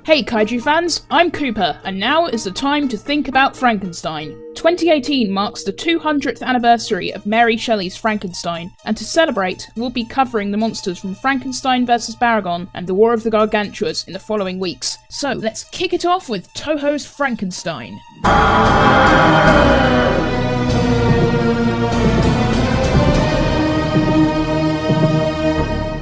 Hey kaiju fans, I'm Cooper, and now is the time to think about Frankenstein. 2018 marks the 200th anniversary of Mary Shelley's Frankenstein, and to celebrate, we'll be covering the monsters from Frankenstein vs. Baragon and the War of the Gargantuas in the following weeks. So let's kick it off with Toho's Frankenstein.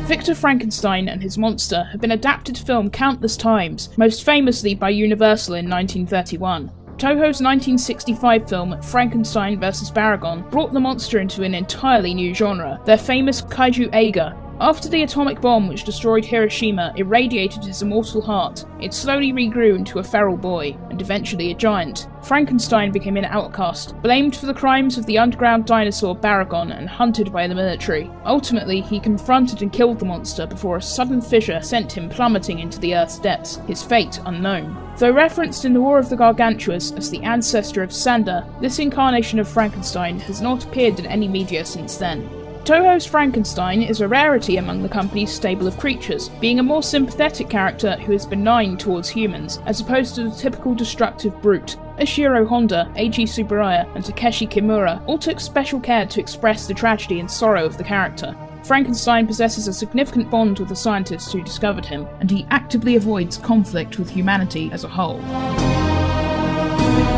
Victor Frankenstein and his monster have been adapted to film countless times, most famously by Universal in 1931. Toho's 1965 film Frankenstein vs. Baragon brought the monster into an entirely new genre, their famous kaiju eiga. After the atomic bomb which destroyed Hiroshima irradiated his immortal heart, it slowly regrew into a feral boy, and eventually a giant. Frankenstein became an outcast, blamed for the crimes of the underground dinosaur Baragon and hunted by the military. Ultimately, he confronted and killed the monster before a sudden fissure sent him plummeting into the Earth's depths, his fate unknown. Though referenced in the War of the Gargantuas as the ancestor of Sander, this incarnation of Frankenstein has not appeared in any media since then. Toho's Frankenstein is a rarity among the company's stable of creatures, being a more sympathetic character who is benign towards humans, as opposed to the typical destructive brute. Ishiro Honda, Eiji Tsuburaya, and Takeshi Kimura all took special care to express the tragedy and sorrow of the character. Frankenstein possesses a significant bond with the scientists who discovered him, and he actively avoids conflict with humanity as a whole.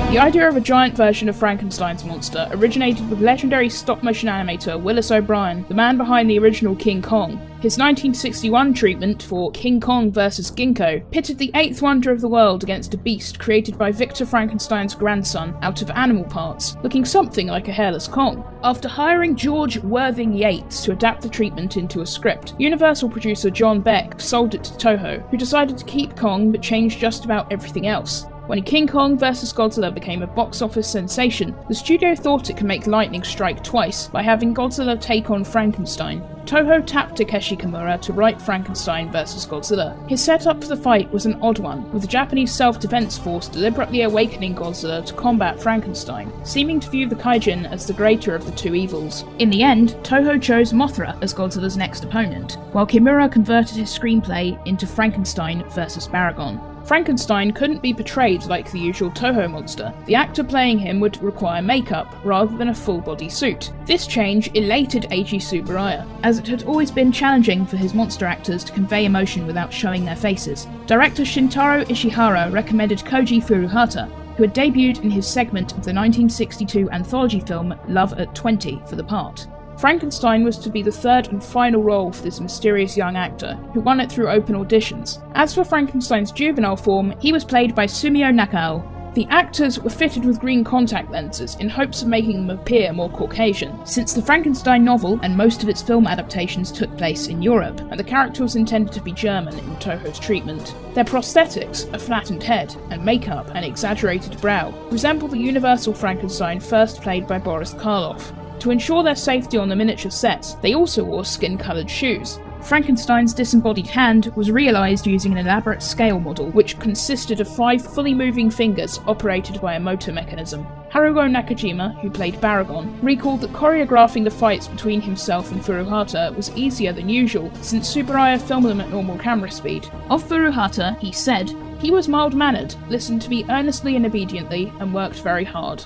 The idea of a giant version of Frankenstein's monster originated with legendary stop-motion animator Willis O'Brien, the man behind the original King Kong. His 1961 treatment for King Kong vs. Ginkgo pitted the eighth wonder of the world against a beast created by Victor Frankenstein's grandson out of animal parts, looking something like a hairless Kong. After hiring George Worthing Yates to adapt the treatment into a script, Universal producer John Beck sold it to Toho, who decided to keep Kong but change just about everything else. When King Kong vs. Godzilla became a box office sensation, the studio thought it could make lightning strike twice by having Godzilla take on Frankenstein. Toho tapped Takeshi Kimura to write Frankenstein vs. Godzilla. His setup for the fight was an odd one, with the Japanese self-defense force deliberately awakening Godzilla to combat Frankenstein, seeming to view the kaijin as the greater of the two evils. In the end, Toho chose Mothra as Godzilla's next opponent, while Kimura converted his screenplay into Frankenstein vs. Baragon. Frankenstein couldn't be portrayed like the usual Toho monster. The actor playing him would require makeup rather than a full-body suit. This change elated Eiji Tsuburaya, as it had always been challenging for his monster actors to convey emotion without showing their faces. Director Shintaro Ishihara recommended Koji Furuhata, who had debuted in his segment of the 1962 anthology film Love at 20 for the part. Frankenstein was to be the third and final role for this mysterious young actor, who won it through open auditions. As for Frankenstein's juvenile form, he was played by Sumio Nakao. The actors were fitted with green contact lenses in hopes of making them appear more Caucasian, since the Frankenstein novel and most of its film adaptations took place in Europe, and the character was intended to be German in Toho's treatment. Their prosthetics, a flattened head, and makeup and exaggerated brow, resemble the Universal Frankenstein first played by Boris Karloff. To ensure their safety on the miniature sets, they also wore skin-coloured shoes. Frankenstein's disembodied hand was realised using an elaborate scale model, which consisted of 5 fully moving fingers operated by a motor mechanism. Haruo Nakajima, who played Baragon, recalled that choreographing the fights between himself and Furuhata was easier than usual, since Tsuburaya filmed them at normal camera speed. Of Furuhata, he said, "He was mild-mannered, listened to me earnestly and obediently, and worked very hard."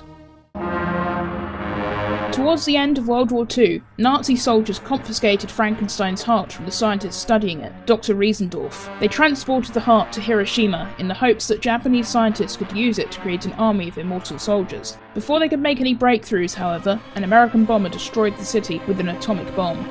Towards the end of World War II, Nazi soldiers confiscated Frankenstein's heart from the scientist studying it, Dr. Riesendorf. They transported the heart to Hiroshima in the hopes that Japanese scientists could use it to create an army of immortal soldiers. Before they could make any breakthroughs, however, an American bomber destroyed the city with an atomic bomb.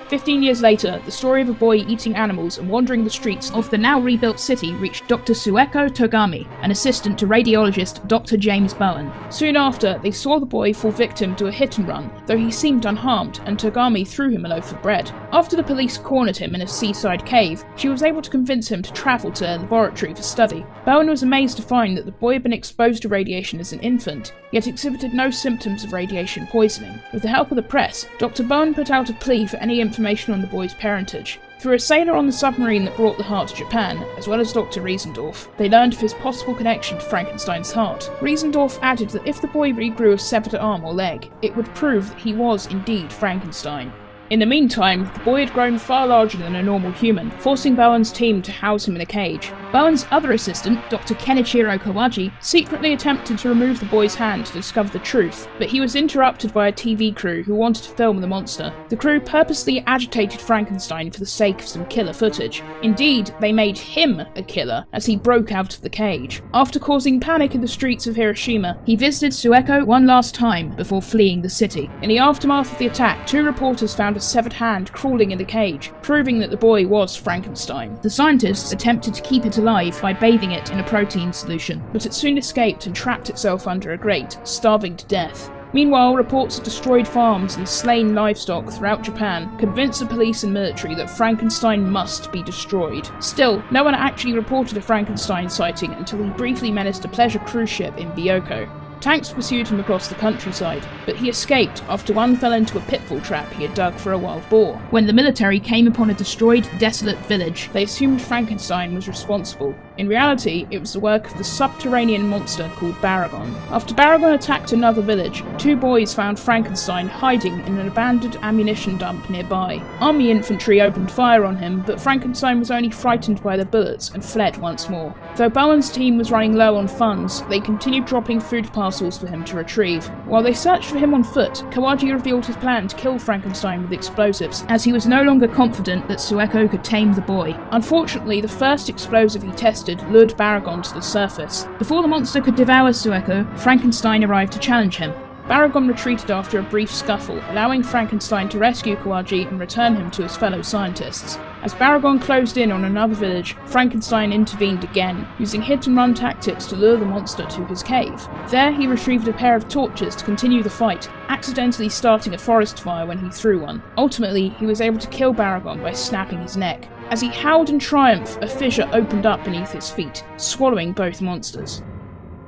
15 years later, the story of a boy eating animals and wandering the streets of the now rebuilt city reached Dr. Sueko Togami, an assistant to radiologist Dr. James Bowen. Soon after, they saw the boy fall victim to a hit and run, though he seemed unharmed, and Togami threw him a loaf of bread. After the police cornered him in a seaside cave, she was able to convince him to travel to their laboratory for study. Bowen was amazed to find that the boy had been exposed to radiation as an infant, yet exhibited no symptoms of radiation poisoning. With the help of the press, Dr. Bowen put out a plea for any information on the boy's parentage. Through a sailor on the submarine that brought the heart to Japan, as well as Dr. Riesendorf, they learned of his possible connection to Frankenstein's heart. Riesendorf added that if the boy regrew a severed arm or leg, it would prove that he was indeed Frankenstein. In the meantime, the boy had grown far larger than a normal human, forcing Bowen's team to house him in a cage. Bowen's other assistant, Dr. Kenichiro Kawaji, secretly attempted to remove the boy's hand to discover the truth, but he was interrupted by a TV crew who wanted to film the monster. The crew purposely agitated Frankenstein for the sake of some killer footage. Indeed, they made him a killer as he broke out of the cage. After causing panic in the streets of Hiroshima, he visited Sueko one last time before fleeing the city. In the aftermath of the attack, 2 reporters found a severed hand crawling in the cage, proving that the boy was Frankenstein. The scientists attempted to keep it alive by bathing it in a protein solution, but it soon escaped and trapped itself under a grate, starving to death. Meanwhile, reports of destroyed farms and slain livestock throughout Japan convinced the police and military that Frankenstein must be destroyed. Still, no one actually reported a Frankenstein sighting until he briefly menaced a pleasure cruise ship in Bioko. Tanks pursued him across the countryside, but he escaped after one fell into a pitfall trap he had dug for a wild boar. When the military came upon a destroyed, desolate village, they assumed Frankenstein was responsible. In reality, it was the work of the subterranean monster called Baragon. After Baragon attacked another village, 2 boys found Frankenstein hiding in an abandoned ammunition dump nearby. Army infantry opened fire on him, but Frankenstein was only frightened by the bullets and fled once more. Though Bowen's team was running low on funds, they continued dropping food parcels for him to retrieve. While they searched for him on foot, Kawaji revealed his plan to kill Frankenstein with explosives, as he was no longer confident that Sueko could tame the boy. Unfortunately, the first explosive he tested lured Baragon to the surface. Before the monster could devour Sueko, Frankenstein arrived to challenge him. Baragon retreated after a brief scuffle, allowing Frankenstein to rescue Kawaji and return him to his fellow scientists. As Baragon closed in on another village, Frankenstein intervened again, using hit-and-run tactics to lure the monster to his cave. There he retrieved a pair of torches to continue the fight, accidentally starting a forest fire when he threw one. Ultimately, he was able to kill Baragon by snapping his neck. As he howled in triumph, a fissure opened up beneath his feet, swallowing both monsters.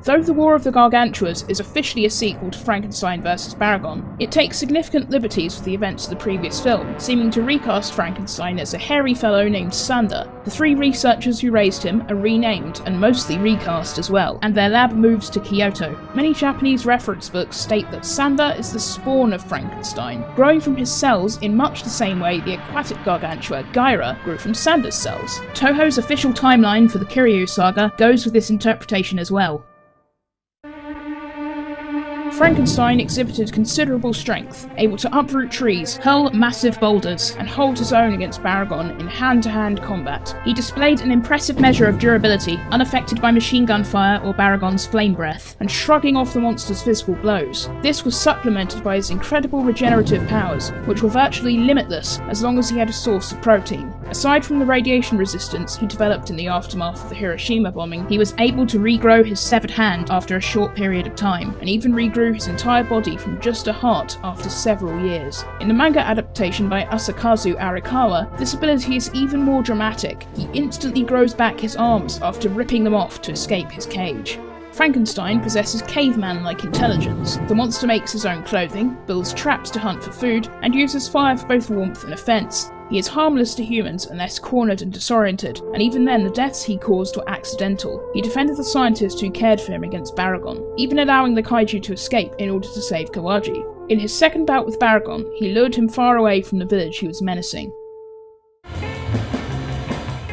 Though The War of the Gargantuas is officially a sequel to Frankenstein vs. Baragon, it takes significant liberties with the events of the previous film, seeming to recast Frankenstein as a hairy fellow named Sander. The 3 researchers who raised him are renamed and mostly recast as well, and their lab moves to Kyoto. Many Japanese reference books state that Sander is the spawn of Frankenstein, growing from his cells in much the same way the aquatic gargantua Gyra grew from Sander's cells. Toho's official timeline for the Kiryu saga goes with this interpretation as well. Frankenstein exhibited considerable strength, able to uproot trees, hurl massive boulders, and hold his own against Baragon in hand-to-hand combat. He displayed an impressive measure of durability, unaffected by machine gun fire or Baragon's flame breath, and shrugging off the monster's physical blows. This was supplemented by his incredible regenerative powers, which were virtually limitless as long as he had a source of protein. Aside from the radiation resistance he developed in the aftermath of the Hiroshima bombing, he was able to regrow his severed hand after a short period of time, and even regrew his entire body from just a heart after several years. In the manga adaptation by Asakazu Arikawa, this ability is even more dramatic. He instantly grows back his arms after ripping them off to escape his cage. Frankenstein possesses caveman-like intelligence. The monster makes his own clothing, builds traps to hunt for food, and uses fire for both warmth and offense. He is harmless to humans unless cornered and disoriented, and even then the deaths he caused were accidental. He defended the scientists who cared for him against Baragon, even allowing the kaiju to escape in order to save Kawaji. In his second bout with Baragon, he lured him far away from the village he was menacing.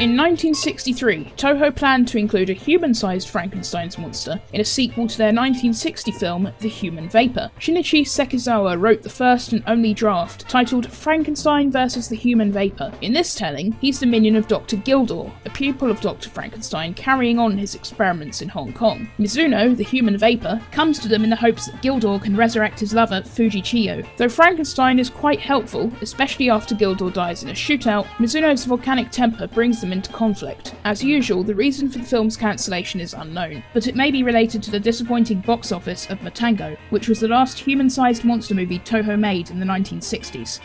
In 1963, Toho planned to include a human-sized Frankenstein's monster in a sequel to their 1960 film, The Human Vapor. Shinichi Sekizawa wrote the first and only draft, titled Frankenstein vs. the Human Vapor. In this telling, he's the minion of Dr. Gildor, a pupil of Dr. Frankenstein carrying on his experiments in Hong Kong. Mizuno, the Human Vapor, comes to them in the hopes that Gildor can resurrect his lover, Fujichiyo. Though Frankenstein is quite helpful, especially after Gildor dies in a shootout, Mizuno's volcanic temper brings them into conflict. As usual, the reason for the film's cancellation is unknown, but it may be related to the disappointing box office of Matango, which was the last human-sized monster movie Toho made in the 1960s.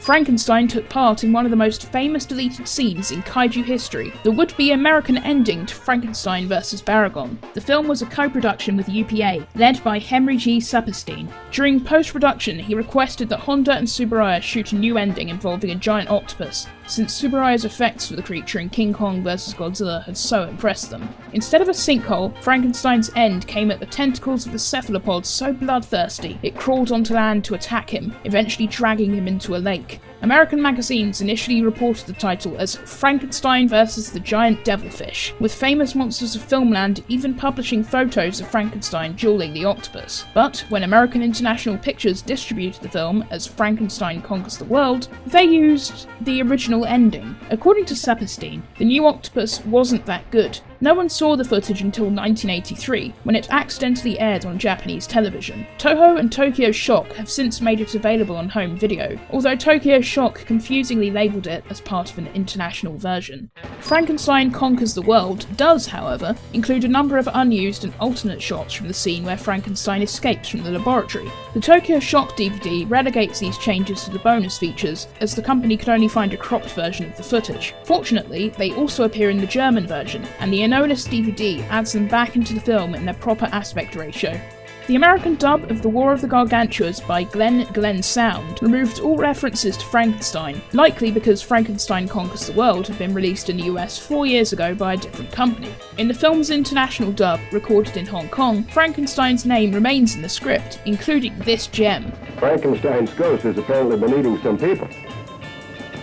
Frankenstein took part in one of the most famous deleted scenes in kaiju history, the would-be American ending to Frankenstein vs. Baragon. The film was a co-production with UPA, led by Henry G. Saperstein. During post-production, he requested that Honda and Tsuburaya shoot a new ending involving a giant octopus, since Tsuburaya's effects for the creature in King Kong vs. Godzilla had so impressed them. Instead of a sinkhole, Frankenstein's end came at the tentacles of the cephalopod so bloodthirsty it crawled onto land to attack him, eventually dragging him into a lake. week. American magazines initially reported the title as Frankenstein vs. the Giant Devilfish, with famous monsters of filmland even publishing photos of Frankenstein dueling the octopus. But when American International Pictures distributed the film as Frankenstein Conquers the World, they used the original ending. According to Saperstein, the new octopus wasn't that good. No one saw the footage until 1983, when it accidentally aired on Japanese television. Toho and Tokyo Shock have since made it available on home video, although Tokyo Shock confusingly labelled it as part of an international version. Frankenstein Conquers the World does, however, include a number of unused and alternate shots from the scene where Frankenstein escapes from the laboratory. The Tokyo Shock DVD relegates these changes to the bonus features, as the company could only find a cropped version of the footage. Fortunately, they also appear in the German version, and the Anolis DVD adds them back into the film in their proper aspect ratio. The American dub of The War of the Gargantuas by Glenn Sound removed all references to Frankenstein, likely because Frankenstein Conquers the World had been released in the US 4 years ago by a different company. In the film's international dub, recorded in Hong Kong, Frankenstein's name remains in the script, including this gem. Frankenstein's ghost has apparently been eating some people.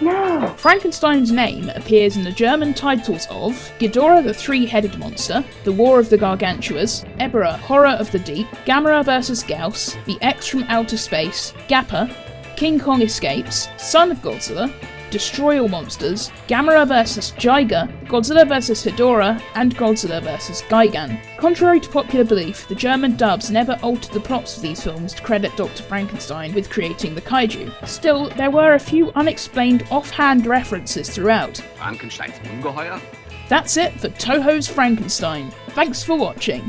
No! Frankenstein's name appears in the German titles of Ghidorah the Three-Headed Monster, The War of the Gargantuas, Ebera Horror of the Deep, Gamera vs. Gauss, The X from Outer Space, Gappa, King Kong Escapes, Son of Godzilla, Destroy All Monsters, Gamera vs. Giga, Godzilla vs. Hedorah, and Godzilla vs. Gigan. Contrary to popular belief, the German dubs never altered the plots of these films to credit Dr. Frankenstein with creating the kaiju. Still, there were a few unexplained offhand references throughout. Frankenstein's Ungeheuer? That's it for Toho's Frankenstein. Thanks for watching.